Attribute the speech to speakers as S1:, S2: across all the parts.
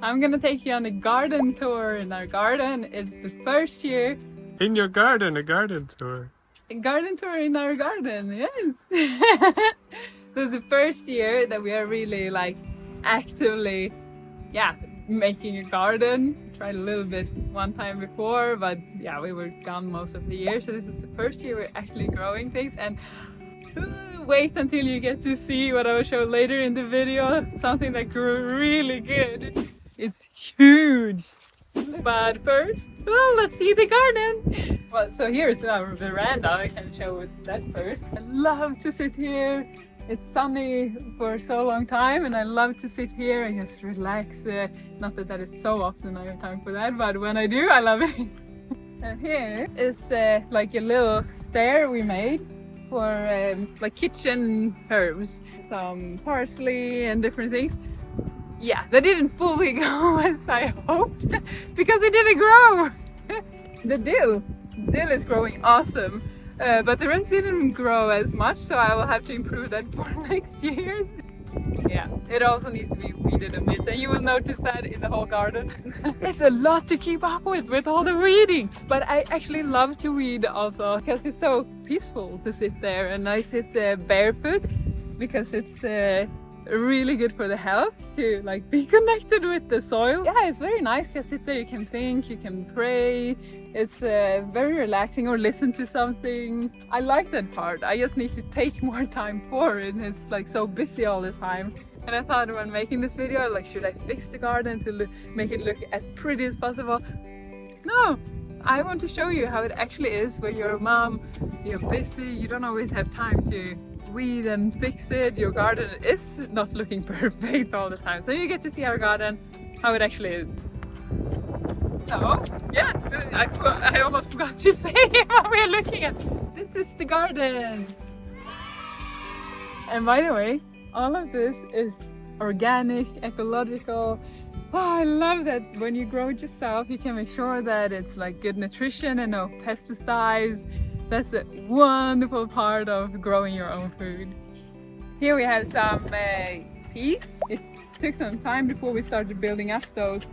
S1: I'm gonna take you on a garden tour in our garden. It's the first year.
S2: In your garden, a garden tour.
S1: A garden tour in our garden, yes. So it's the first year that we are really like actively, yeah, making a garden. Tried a little bit one time before, but yeah, we were gone most of the year. So this is the first year we're actually growing things, and wait until you get to see what I will show later in the video. Something that grew really good. It's huge. But first, well, let's see the garden. Well, so here's our veranda. I can show that first. I love to sit here. It's sunny for so long time, and I love to sit here and just relax. Not that that is so often I have time for that, but when I do, I love it. And here is like a little stair we made for like kitchen herbs. Some parsley and different things. Yeah, that didn't fully go as I hoped because it didn't grow. The dill is growing awesome, but the rest didn't grow as much, so I will have to improve that for next year. Yeah, it also needs to be weeded a bit, and you will notice that in the whole garden. It's a lot to keep up with all the weeding, but I actually love to weed also because it's so peaceful to sit there, and I sit barefoot because it's really good for the health to like be connected with the soil. Yeah, it's very nice to sit there. You can think, you can pray. It's very relaxing, or listen to something. I like that part. I just need to take more time for it. It's like so busy all the time. And I thought when making this video, like, should I fix the garden to make it look as pretty as possible? No, I want to show you how it actually is when you're a mom, you're busy, you don't always have time to weed and fix it. Your garden is not looking perfect all the time, so you get to see our garden, how it actually is. So yeah, I almost forgot to say what we're looking at. This is the garden, and by the way, all of this is organic, ecological. Oh, I love that when you grow it yourself, you can make sure that it's like good nutrition and no pesticides. That's a wonderful part of growing your own food. Here we have some peas. It took some time before we started building up those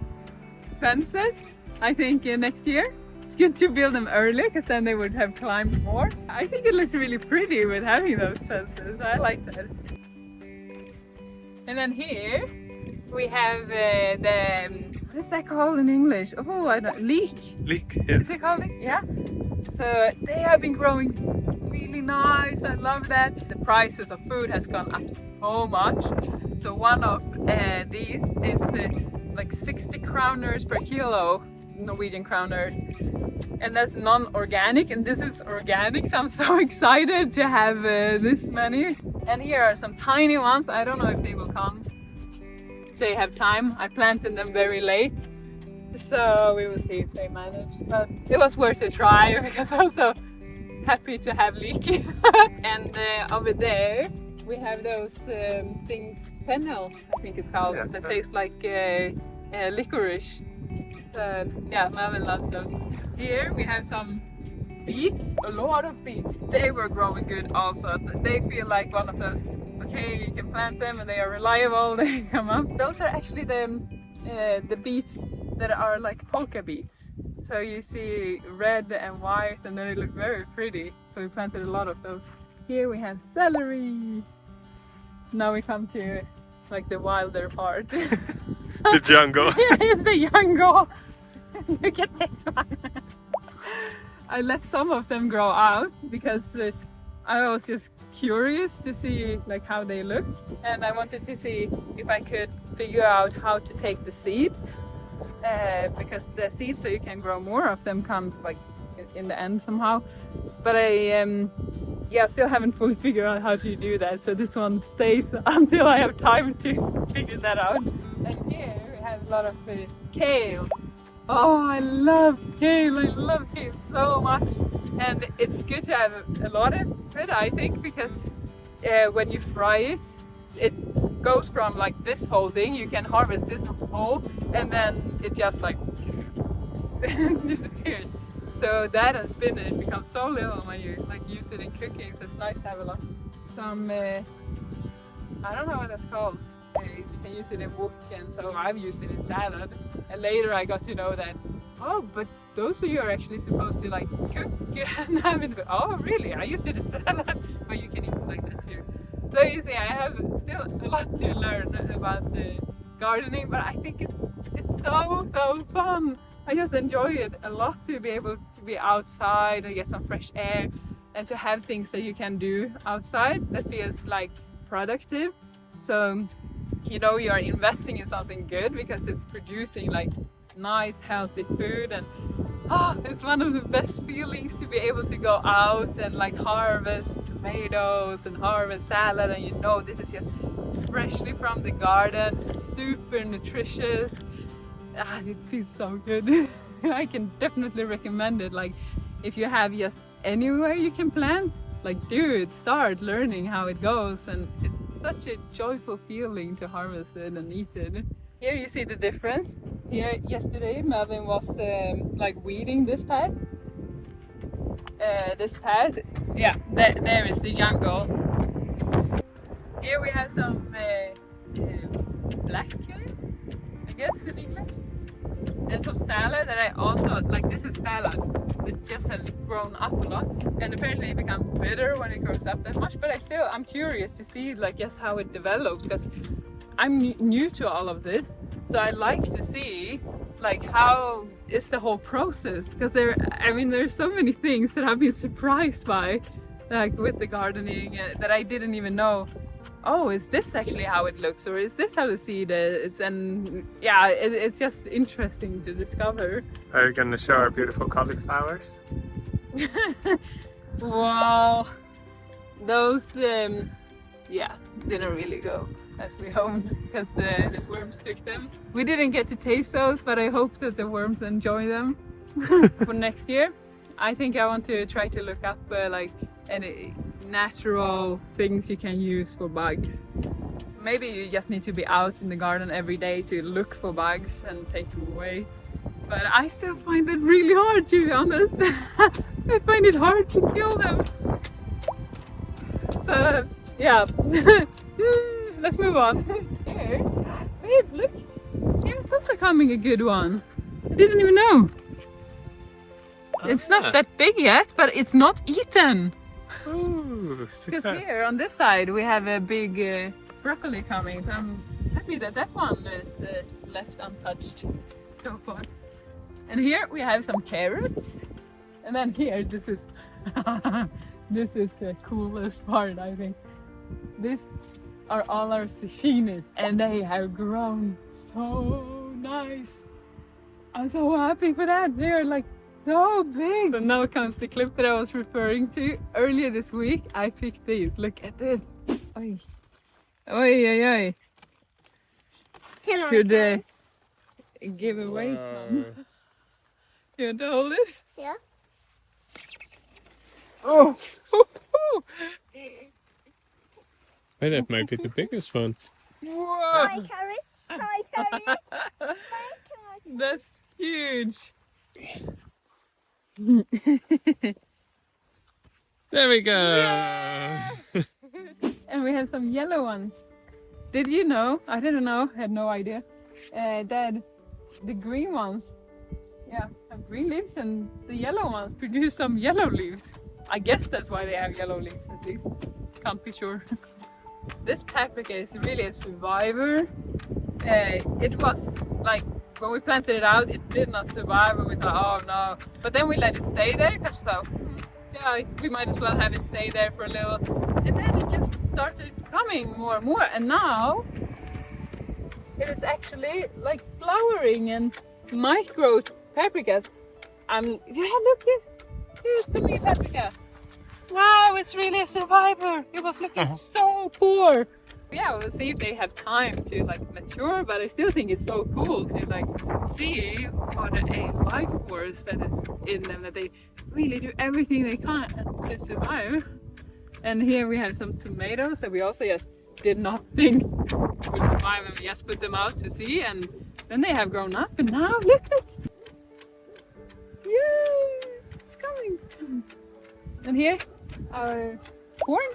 S1: fences. I think next year it's good to build them early because then they would have climbed more. I think it looks really pretty with having those fences. I like that. And then here we have what is that called in English? Oh, I don't, leek.
S2: Leek, yeah.
S1: Is it called leek? Yeah. So they have been growing really nice. I love that. The prices of food has gone up so much. So one of these is like 60 kroners per kilo, Norwegian kroners. And that's non-organic, and this is organic. So I'm so excited to have this many. And here are some tiny ones. I don't know if they will come. They have time. I planted them very late. So we will see if they manage, but it was worth a try because I was so happy to have leek. And over there we have those things, fennel I think it's called, yeah, that taste like licorice. So yeah, Melvin loves those. Here we have some beets, a lot of beets. They were growing good also. They feel like one of those, okay, you can plant them and they are reliable, they come up. Those are actually the beets that are like polka beets. So you see red and white, and they look very pretty. So we planted a lot of those. Here we have celery. Now we come to like the wilder part.
S2: The jungle.
S1: Here is the jungle. Look at this one. I let some of them grow out because I was just curious to see like how they look, and I wanted to see if I could figure out how to take the seeds, because the seeds, so you can grow more of them, comes like in the end somehow. But I still haven't fully figured out how to do that, so this one stays until I have time to figure that out. And here we have a lot of kale. Oh, I love kale. I love kale so much, and it's good to have a lot of it, I think, because when you fry it, it goes from like this whole thing, you can harvest this whole, and then it just like disappears. So that and spinach becomes so little when you like use it in cooking, so it's nice to have a lot. Some I don't know what that's called. can use it in wok, and so I've used it in salad. And later I got to know that, oh, but those of you are actually supposed to like cook and have it. Oh, really? I used it in salad, but you can eat it like that too. So you see, I have still a lot to learn about the gardening, but I think it's so fun. I just enjoy it a lot to be able to be outside and get some fresh air and to have things that you can do outside that feels like productive. So you know you are investing in something good because it's producing like nice healthy food, and it's one of the best feelings to be able to go out and like harvest tomatoes and harvest salad, and you know this is just freshly from the garden, super nutritious. It feels so good. I can definitely recommend it. Like if you have just anywhere you can plant, like do it, start learning how it goes, and it's such a joyful feeling to harvest it and eat it. Here you see the difference. Here yesterday Melvin was like weeding this pad. Yeah, there is the jungle. Here we have some black kale, I guess in English, and some salad that I also like. This is salad that just has grown up a lot, and apparently it becomes bitter when it grows up that much. But I'm curious to see like just how it develops, because I'm new to all of this, so I like to see like how is the whole process, because there's so many things that I've been surprised by, like with the gardening that I didn't even know. Oh, is this actually how it looks, or is this how the seed is? And yeah, it's just interesting to discover.
S2: Are you going to show our beautiful cauliflowers?
S1: Wow, those didn't really go as we hoped, because the worms took them. We didn't get to taste those, but I hope that the worms enjoy them. For next year, I think I want to try to look up like any natural things you can use for bugs. Maybe you just need to be out in the garden every day to look for bugs and take them away. But I still find it really hard, to be honest. I find it hard to kill them. So yeah, let's move on. Here, babe, look. Here's also coming a good one. I didn't even know. It's not that big yet, but it's not eaten.
S2: Ooh,
S1: Because
S2: success.
S1: here on this side we have a big broccoli coming, so I'm happy that one is left untouched so far. And here we have some carrots, and then here this is this is the coolest part, I think. These are all our zucchinis, and they have grown so nice. I'm so happy for that. They're like so big. So now comes the clip that I was referring to earlier this week. I picked these. Look at this. Oi, oi, oi, oi. Should give away some. You want to hold it?
S3: Yeah.
S1: Oh.
S2: Hey, that might be the biggest one.
S1: Whoa.
S3: Can I carry it? Can I carry it? Can I
S1: That's huge.
S2: There we go.
S1: And we have some yellow ones. Did you know? I didn't know. Had no idea. That the green ones, have green leaves, and the yellow ones produce some yellow leaves. I guess that's why they have yellow leaves, at least. Can't be sure. This paprika is really a survivor. It was like, when we planted it out, it did not survive, and we thought, oh no. But then we let it stay there, because we thought, we might as well have it stay there for a little. And then it just started coming more and more, and now it is actually like flowering and micro paprikas. Look here. Here's the big paprika. Wow, it's really a survivor. It was looking so poor. Yeah, we'll see if they have time to like mature, but I still think it's so cool to like see what a life force that is in them, that they really do everything they can to survive. And here we have some tomatoes that we also just did not think would survive, and we just put them out to see, and then they have grown up, and now look! Yay! It's coming! And here, our corn.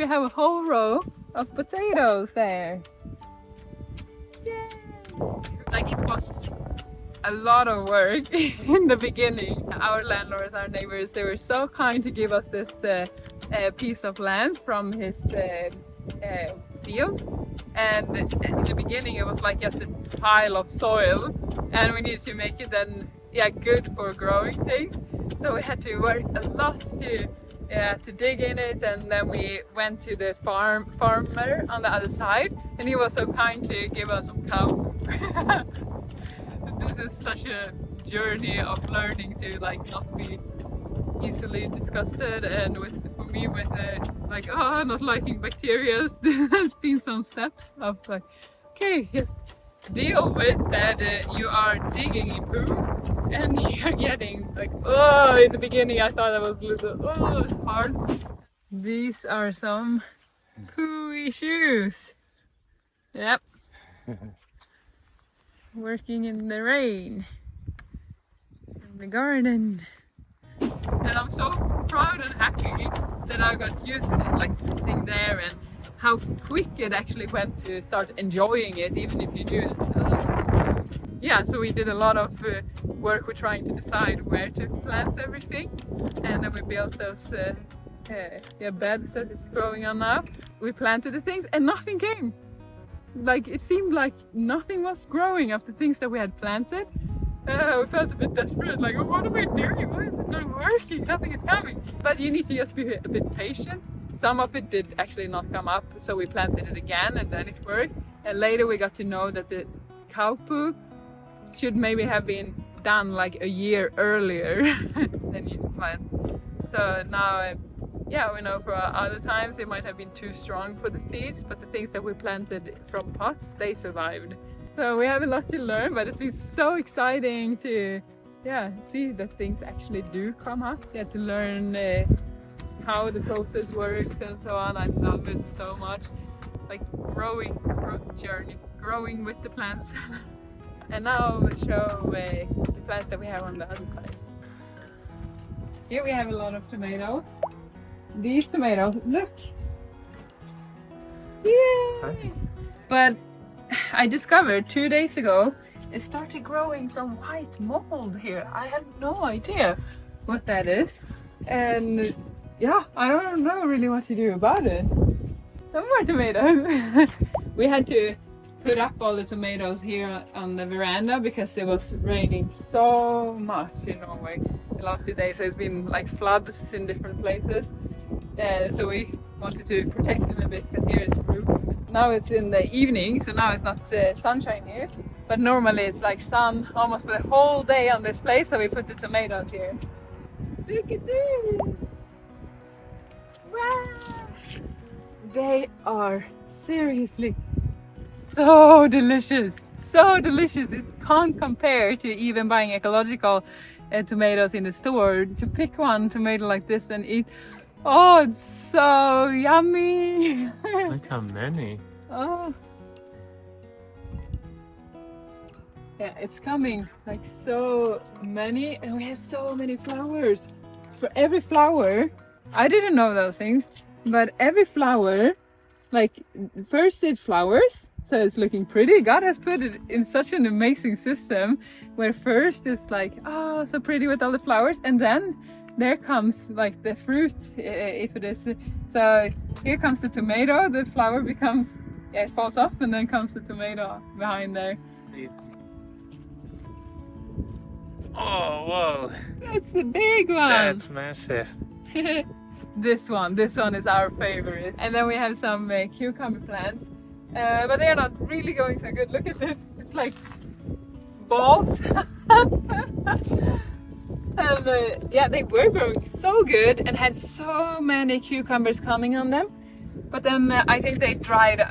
S1: we have a whole row of potatoes there. Yay! Like, it was a lot of work in the beginning. Our landlords, our neighbors, they were so kind to give us this piece of land from his field. And in the beginning it was like just a pile of soil, and we needed to make it then good for growing things. So we had to work a lot to dig in it, and then we went to the farmer on the other side, and he was so kind to give us some cow. This is such a journey of learning to like not be easily disgusted, and for me with not liking bacteria, there's been some steps of like, okay, just deal with that you are digging in poo and you're getting like, oh, in the beginning I thought that was a little, it's hard. These are some pooey shoes. Yep. Working in the rain in the garden. And I'm so proud and happy that I got used to like sitting there, and how quick it actually went to start enjoying it, even if you do it. Yeah, so we did a lot of work with trying to decide where to plant everything, and then we built those beds that is growing on now. We planted the things and nothing came. Like, it seemed like nothing was growing of the things that we had planted. We felt a bit desperate, like, oh, what are we doing? Why is it not working? Nothing is coming. But you need to just be a bit patient. Some of it did actually not come up, so we planted it again and then it worked. And later we got to know that the cow poo should maybe have been done like a year earlier than you plant. So now, we know for other times it might have been too strong for the seeds, but the things that we planted from pots, they survived. So we have a lot to learn, but it's been so exciting to see that things actually do come up. You have to learn how the process works and so on. I love it so much. Like growth journey, growing with the plants. And now we'll show the plants that we have on the other side. Here we have a lot of tomatoes. These tomatoes, look! Yay! But I discovered 2 days ago it started growing some white mold here. I have no idea what that is, and I don't know really what to do about it. Some more tomatoes. We had to put up all the tomatoes here on the veranda because it was raining so much in Norway the last 2 days. So it's been like floods in different places. So we wanted to protect them a bit because here is roof. Now it's in the evening, so now it's not sunshine here. But normally it's like sun almost the whole day on this place, so we put the tomatoes here. Look at this! Wow! They are seriously so delicious! So delicious! It can't compare to even buying ecological tomatoes in the store. To pick one tomato like this and eat, oh, it's so yummy!
S2: Look how many.
S1: Oh. Yeah, it's coming like so many, and we have so many flowers. For every flower, I didn't know those things, but every flower, like first it flowers, so it's looking pretty. God has put it in such an amazing system where first it's like, oh, so pretty with all the flowers, and then there comes like the fruit, if it is. So here comes the tomato, the flower becomes, it falls off, and then comes the tomato behind there.
S2: Oh, whoa.
S1: That's a big one.
S2: That's massive.
S1: This one is our favorite. And then we have some cucumber plants, but they are not really going so good. Look at this, it's like balls. And they were growing so good and had so many cucumbers coming on them. But then I think they dried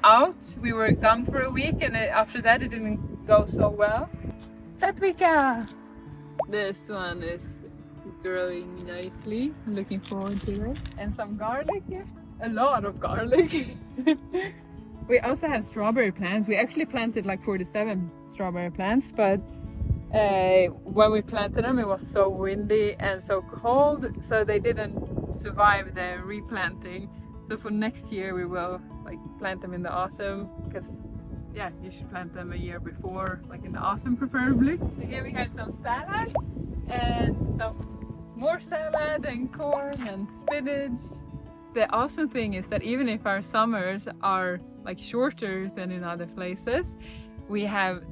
S1: out. We were gone for a week, and after that it didn't go so well. Paprika! This one is growing nicely. I'm looking forward to it. And some garlic here. A lot of garlic. We also have strawberry plants. We actually planted like 47 strawberry plants, but when we planted them it was so windy and so cold, so they didn't survive the replanting. So for next year we will like plant them in the autumn, because yeah, you should plant them a year before, like in the autumn preferably. So here we have some salad and some more salad and corn and spinach. The awesome thing is that even if our summers are like shorter than in other places, we have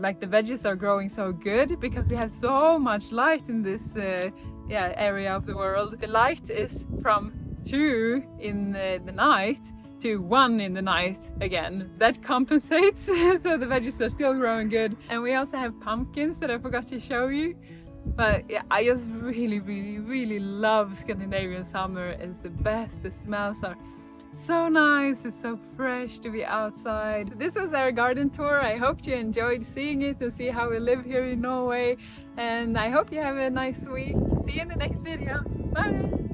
S1: like the veggies are growing so good because we have so much light in this area of the world. The light is from 2 in the night to 1 in the night again. That compensates so the veggies are still growing good. And we also have pumpkins that I forgot to show you. But yeah, I just really love Scandinavian summer. It's the best. The smells are so nice. It's so fresh to be outside. This was our garden tour. I hope you enjoyed seeing it and see how we live here in Norway. And I hope you have a nice week. See you in the next video. Bye!